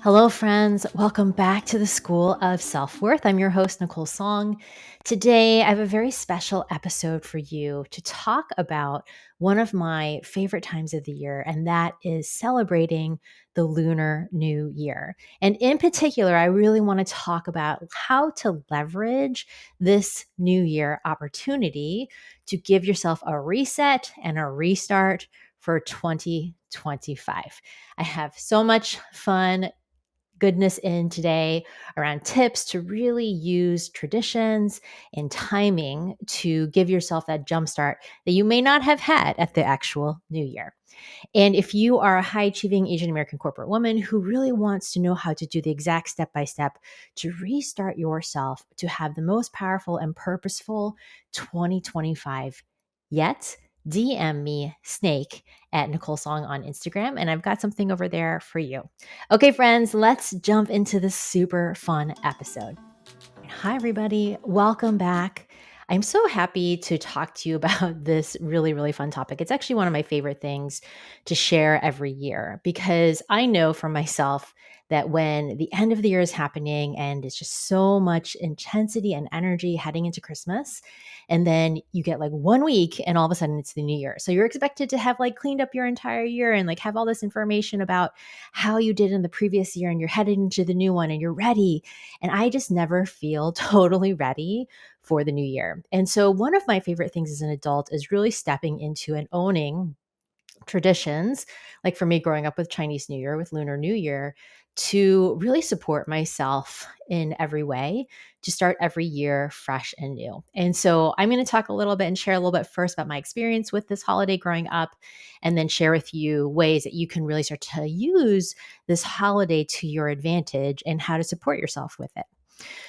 Hello, friends. Welcome back to the School of Self-Worth. I'm your host, Nicole Song. Today, I have a very special episode for you to talk about one of my favorite times of the year, and that is celebrating the Lunar New Year. And in particular, I really want to talk about how to leverage this New Year opportunity to give yourself a reset and a restart for 2025. I have so much fun goodness in today around tips to really use traditions and timing to give yourself that jumpstart that you may not have had at the actual new year. And if you are a high achieving Asian American corporate woman who really wants to know how to do the exact step by step to restart yourself to have the most powerful and purposeful 2025 yet, DM me snake at Nicole Song on Instagram, and I've got something over there for you. Okay, friends, let's jump into this super fun episode. Hi, everybody. Welcome back. I'm so happy to talk to you about this really, really fun topic. It's actually one of my favorite things to share every year because I know for myself that when the end of the year is happening and it's just so much intensity and energy heading into Christmas, and then you get like 1 week and all of a sudden it's the new year. So you're expected to have like cleaned up your entire year and like have all this information about how you did in the previous year and you're headed into the new one and you're ready. And I just never feel totally ready for the new year. And so, one of my favorite things as an adult is really stepping into and owning traditions, like for me growing up with Chinese New Year, with Lunar New Year, to really support myself in every way to start every year fresh and new. And so I'm going to talk a little bit and share a little bit first about my experience with this holiday growing up, and then share with you ways that you can really start to use this holiday to your advantage and how to support yourself with it.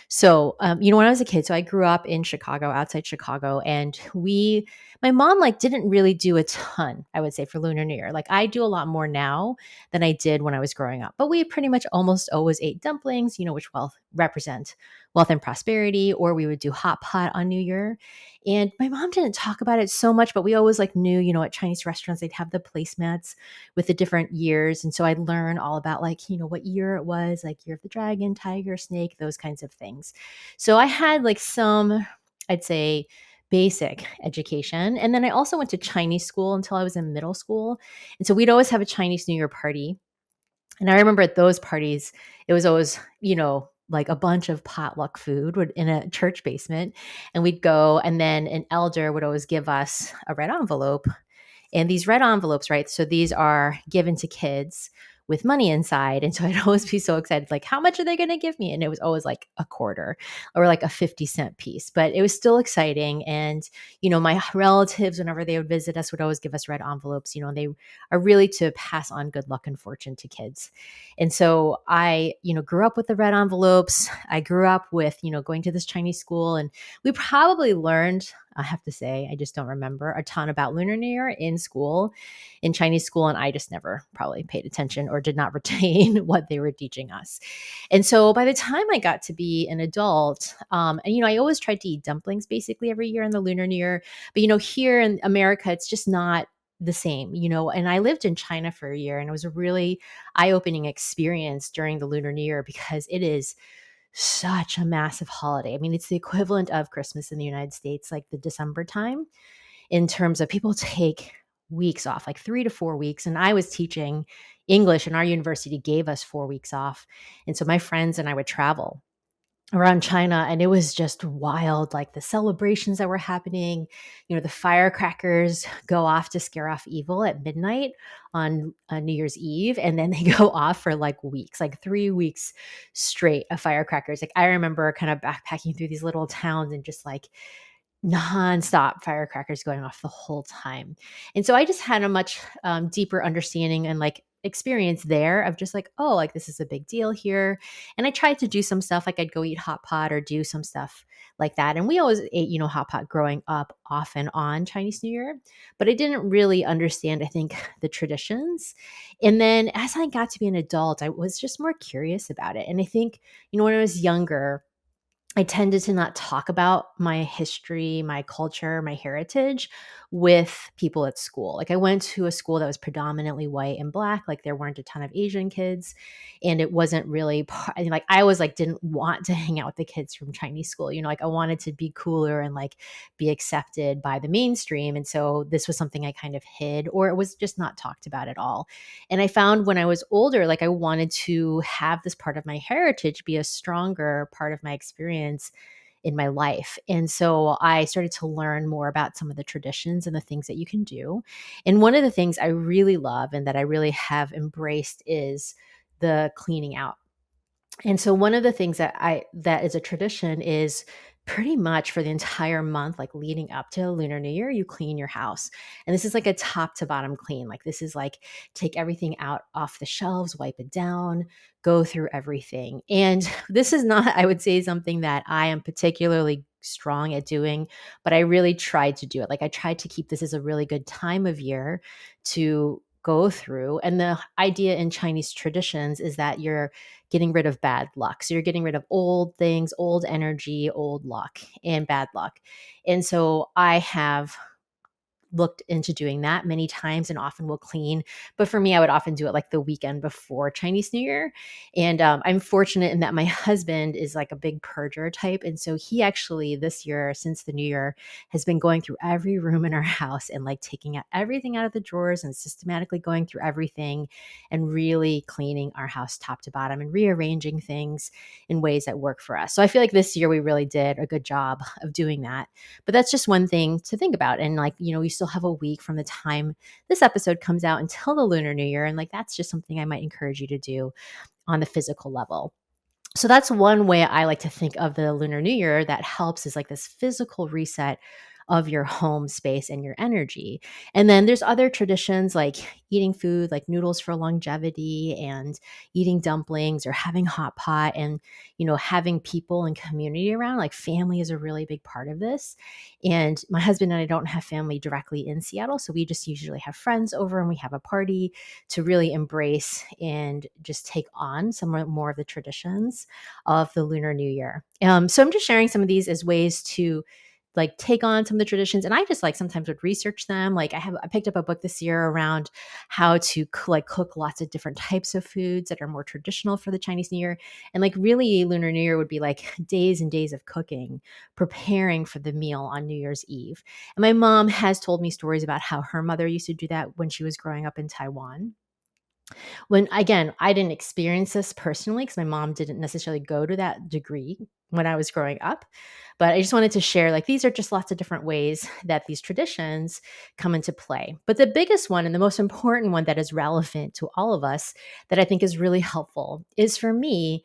So, when I was a kid, so I grew up in Chicago, outside Chicago, and my mom like didn't really do a ton, I would say, for Lunar New Year. Like I do a lot more now than I did when I was growing up. But we pretty much almost always ate dumplings, which represent wealth and prosperity, or we would do hot pot on New Year. And my mom didn't talk about it so much, but we always like knew, at Chinese restaurants, they'd have the placemats with the different years. And so I'd learn all about like, what year it was, like year of the dragon, tiger, snake, those kinds of things. So I had like some, I'd say, basic education. And then I also went to Chinese school until I was in middle school. And so we'd always have a Chinese New Year party. And I remember at those parties, it was always, like a bunch of potluck food in a church basement. And we'd go, and then an elder would always give us a red envelope, and these red envelopes, right? So these are given to kids with money inside. And so I'd always be so excited, like, how much are they going to give me? And it was always like a quarter or like a 50-cent piece, but it was still exciting. And, my relatives, whenever they would visit us, would always give us red envelopes, and they are really to pass on good luck and fortune to kids. And so I, grew up with the red envelopes. I grew up with, going to this Chinese school, and we probably learned, I have to say, I just don't remember a ton about Lunar New Year in school, in Chinese school, and I just never probably paid attention or did not retain what they were teaching us. And so by the time I got to be an adult, and I always tried to eat dumplings basically every year in the Lunar New Year, but here in America, it's just not the same, and I lived in China for a year, and it was a really eye-opening experience during the Lunar New Year because it is such a massive holiday. I mean, it's the equivalent of Christmas in the United States, like the December time, in terms of people take weeks off, like 3 to 4 weeks. And I was teaching English, and our university gave us 4 weeks off. And so my friends and I would travel around China, and it was just wild, like the celebrations that were happening. The firecrackers go off to scare off evil at midnight on New Year's Eve, and then they go off for like weeks, like 3 weeks straight of firecrackers. Like I remember kind of backpacking through these little towns and just like nonstop firecrackers going off the whole time. And so I just had a much deeper understanding and like experience there of just like, oh, like this is a big deal here. And I tried to do some stuff, like I'd go eat hot pot or do some stuff like that. And we always ate, hot pot growing up off and on Chinese New Year, but I didn't really understand, I think, the traditions. And then as I got to be an adult, I was just more curious about it. And I think, when I was younger, I tended to not talk about my history, my culture, my heritage with people at school. Like I went to a school that was predominantly white and black, like there weren't a ton of Asian kids, and it wasn't really like I was like didn't want to hang out with the kids from Chinese school. Like I wanted to be cooler and like be accepted by the mainstream, and so this was something I kind of hid or it was just not talked about at all. And I found when I was older, like I wanted to have this part of my heritage be a stronger part of my experience in my life. And so I started to learn more about some of the traditions and the things that you can do. And one of the things I really love and that I really have embraced is the cleaning out. And so one of the things that is a tradition is pretty much for the entire month, like leading up to Lunar New Year, you clean your house. And this is like a top to bottom clean. Like this is like take everything out off the shelves, wipe it down, go through everything. And this is not, I would say, something that I am particularly strong at doing, but I really tried to do it. Like I tried to keep this as a really good time of year to go through. And the idea in Chinese traditions is that you're getting rid of bad luck. So you're getting rid of old things, old energy, old luck, and bad luck. And so I have looked into doing that many times and often will clean. But for me, I would often do it like the weekend before Chinese New Year. And I'm fortunate in that my husband is like a big purger type. And so he actually this year, since the new year, has been going through every room in our house and like taking out everything out of the drawers and systematically going through everything and really cleaning our house top to bottom and rearranging things in ways that work for us. So I feel like this year we really did a good job of doing that. But that's just one thing to think about. And like, we still have a week from the time this episode comes out until the Lunar New Year. And like, that's just something I might encourage you to do on the physical level. So that's one way I like to think of the Lunar New Year that helps is like this physical reset of your home space and your energy. And then there's other traditions like eating food like noodles for longevity and eating dumplings or having hot pot and having people and community around. Like family is a really big part of this. And my husband and I don't have family directly in Seattle, so we just usually have friends over and we have a party to really embrace and just take on some more of the traditions of the Lunar New Year. So I'm just sharing some of these as ways to like take on some of the traditions. And I just like sometimes would research them. Like I picked up a book this year around how to like cook lots of different types of foods that are more traditional for the Chinese New Year. And like really Lunar New Year would be like days and days of cooking, preparing for the meal on New Year's Eve. And my mom has told me stories about how her mother used to do that when she was growing up in Taiwan. When again, I didn't experience this personally because my mom didn't necessarily go to that degree when I was growing up. But I just wanted to share like these are just lots of different ways that these traditions come into play. But the biggest one and the most important one that is relevant to all of us that I think is really helpful is for me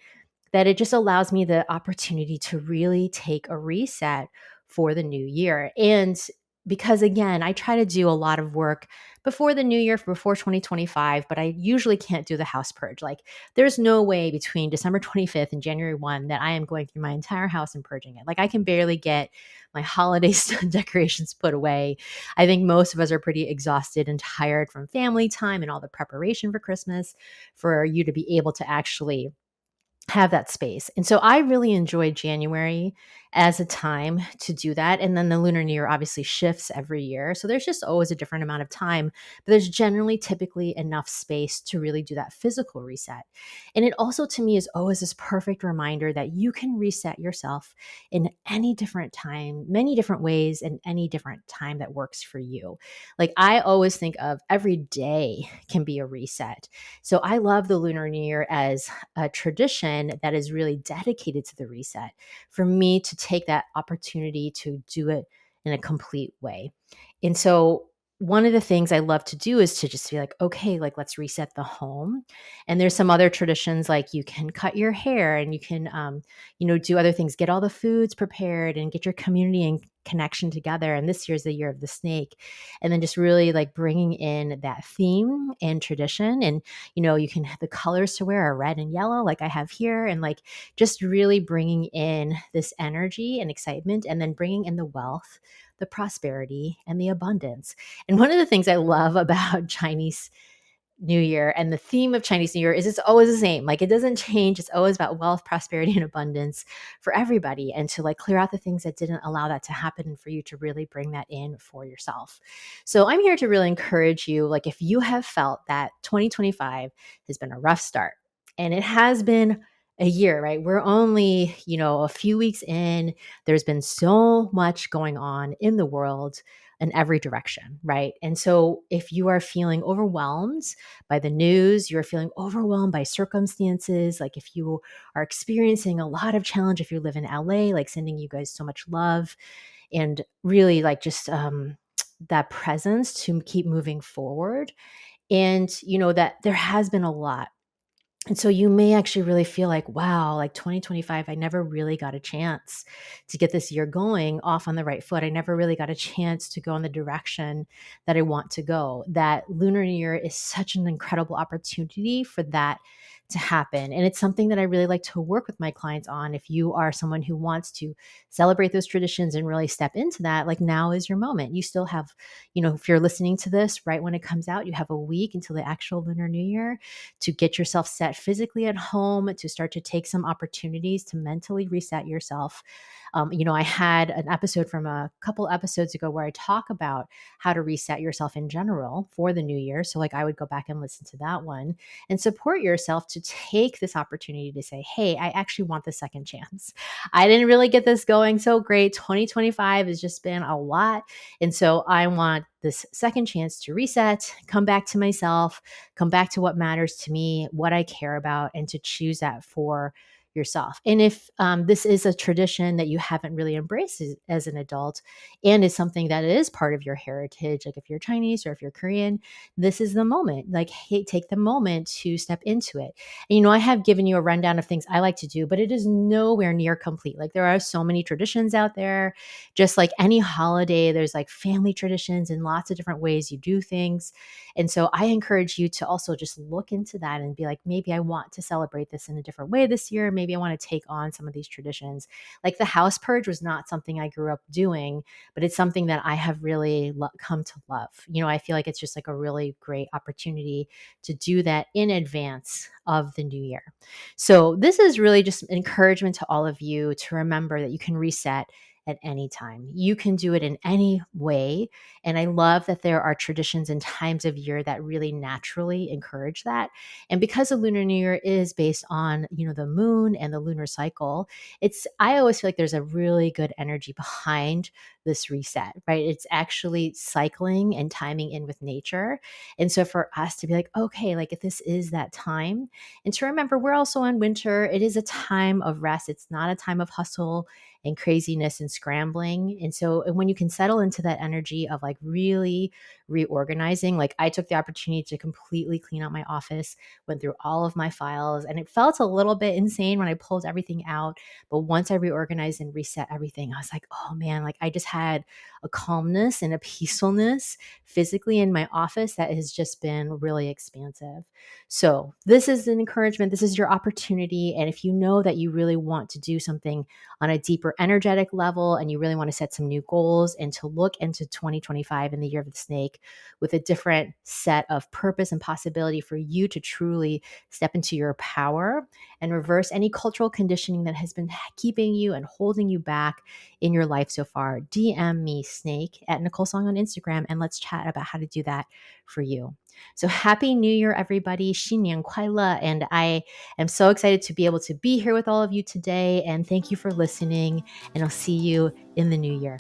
that it just allows me the opportunity to really take a reset for the new year. And because again, I try to do a lot of work before the new year, before 2025, but I usually can't do the house purge. Like there's no way between December 25th and January 1 that I am going through my entire house and purging it. Like I can barely get my holiday decorations put away. I think most of us are pretty exhausted and tired from family time and all the preparation for Christmas for you to be able to actually have that space. And so I really enjoyed January as a time to do that. And then the Lunar New Year obviously shifts every year. So there's just always a different amount of time, but there's generally typically enough space to really do that physical reset. And it also to me is always this perfect reminder that you can reset yourself in any different time, many different ways, and any different time that works for you. Like I always think of every day can be a reset. So I love the Lunar New Year as a tradition that is really dedicated to the reset for me to take that opportunity to do it in a complete way. And so one of the things I love to do is to just be like, okay, like let's reset the home. And there's some other traditions like you can cut your hair and you can, do other things, get all the foods prepared and get your community and connection together. And this year's the year of the snake. And then just really like bringing in that theme and tradition. And, you can have the colors to wear are red and yellow, like I have here. And like just really bringing in this energy and excitement and then bringing in the wealth, the prosperity, and the abundance. And one of the things I love about Chinese New Year, and the theme of Chinese New Year is it's always the same. Like it doesn't change. It's always about wealth, prosperity, and abundance for everybody, and to like clear out the things that didn't allow that to happen, and for you to really bring that in for yourself. So I'm here to really encourage you. Like if you have felt that 2025 has been a rough start, and it has been a year, right? We're only, a few weeks in. There's been so much going on in the world in every direction, right? And so if you are feeling overwhelmed by the news, you're feeling overwhelmed by circumstances, like if you are experiencing a lot of challenge, if you live in LA, like sending you guys so much love and really like just that presence to keep moving forward. And that there has been a lot, and so you may actually really feel like, wow, like 2025, I never really got a chance to get this year going off on the right foot. I never really got a chance to go in the direction that I want to go. That Lunar New Year is such an incredible opportunity for that to happen. And it's something that I really like to work with my clients on. If you are someone who wants to celebrate those traditions and really step into that, like now is your moment. You still have, if you're listening to this right when it comes out, you have a week until the actual Lunar New Year to get yourself set physically at home, to start to take some opportunities to mentally reset yourself. I had an episode from a couple episodes ago where I talk about how to reset yourself in general for the new year. So, like, I would go back and listen to that one and support yourself to take this opportunity to say, hey, I actually want the second chance. I didn't really get this going so great. 2025 has just been a lot. And so I want this second chance to reset, come back to myself, come back to what matters to me, what I care about, and to choose that for yourself. And if this is a tradition that you haven't really embraced as an adult and is something that is part of your heritage, like if you're Chinese or if you're Korean, this is the moment. Like, hey, take the moment to step into it. And, I have given you a rundown of things I like to do, but it is nowhere near complete. Like, there are so many traditions out there. Just like any holiday, there's like family traditions and lots of different ways you do things. And so I encourage you to also just look into that and be like, maybe I want to celebrate this in a different way this year. Maybe I want to take on some of these traditions. Like the house purge was not something I grew up doing, but it's something that I have really come to love. I feel like it's just like a really great opportunity to do that in advance of the new year. So this is really just encouragement to all of you to remember that you can reset at any time. You can do it in any way. And I love that there are traditions and times of year that really naturally encourage that. And because the Lunar New Year is based on, the moon and the lunar cycle, I always feel like there's a really good energy behind this reset, right? It's actually cycling and timing in with nature. And so for us to be like, okay, like if this is that time, and to remember we're also in winter, it is a time of rest. It's not a time of hustle and craziness and scrambling. And so when you can settle into that energy of like really reorganizing, like I took the opportunity to completely clean out my office, went through all of my files, and it felt a little bit insane when I pulled everything out. But once I reorganized and reset everything, I was like, oh man, like I just had a calmness and a peacefulness physically in my office that has just been really expansive. So this is an encouragement. This is your opportunity. And if you know that you really want to do something on a deeper energetic level and you really want to set some new goals and to look into 2025 in the year of the snake with a different set of purpose and possibility for you to truly step into your power and reverse any cultural conditioning that has been keeping you and holding you back in your life so far, DM me, Snake, at Nicole Song on Instagram, and let's chat about how to do that for you. So happy New Year, everybody. 新年快乐. And I am so excited to be able to be here with all of you today. And thank you for listening. And I'll see you in the new year.